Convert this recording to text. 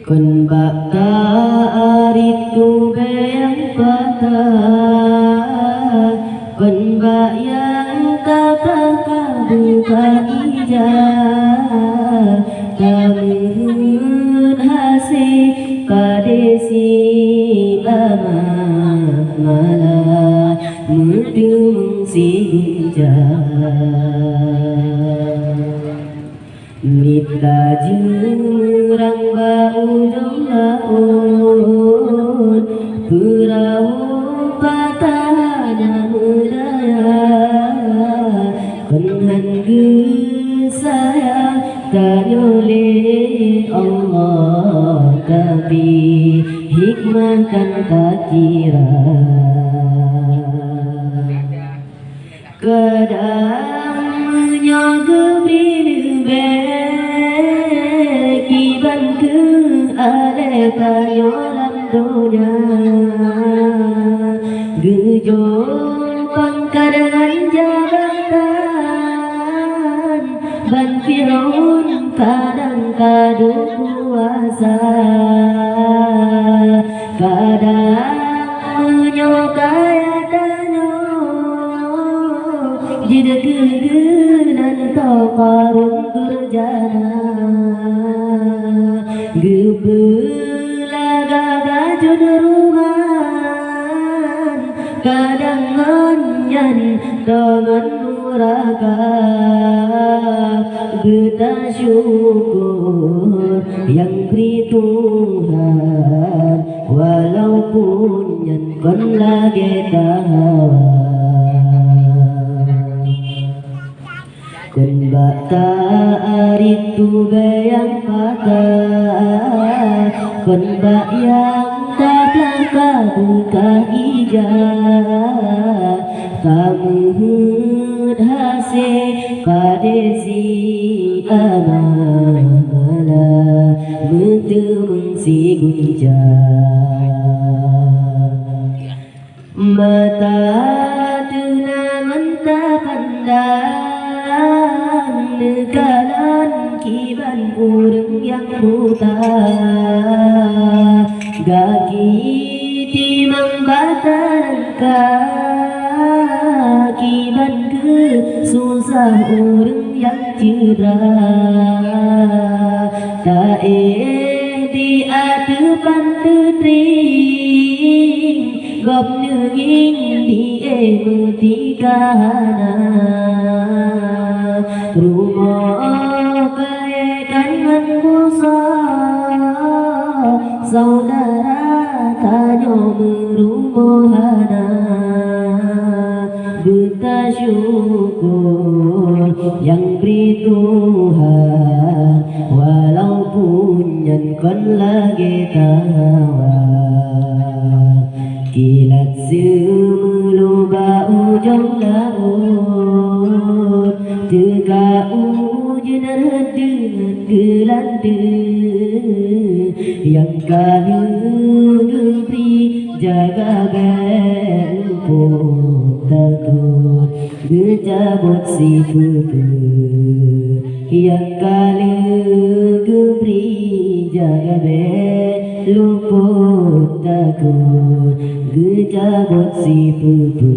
Kun baka aritu bayang patah, kun bayang kata buka ijah, tamun hasih kadesi amah malah mudung si Mita jurang bau dong laun Purau patahnya mudaya Kunhan saya tanyole Allah Tapi hikmah kan tak kira Kadang menyogebri kiban ke ale kayolam dunia Gejolkan kadangan jabatan Ban Fir'aun kadang kadu kuasa Kadang menyokai Jida kegenan taqarun berjana Gebelaga bajun ruman Kadang nganyan dengan muraka Beta syukur yang beri Tuhan Walaupun yang kon lagi tahawan Kun bata aritu bayang patah Kun bayang tatlaka buka ijah Kamuhud hasih kadesi amala Mentemung si gunjah Mata tuna mentah pandang Negalan kiban urang yang buta Gagi timang batan kiban ke susah urang yang cerah Tak di adepan tetring Gop nenging di metikana Rumah kaekan membusa Saudara tanya merumohana Beta syukur yang beri Tuhan Walaupun yang kon lagi tahawan Kilat semulu bau jong laut Tega ujian dengan gelanda Yang kali negeri jaga belpun takut Gejabut si putu Yang kali negeri jaga belpun takut Gejabut si putu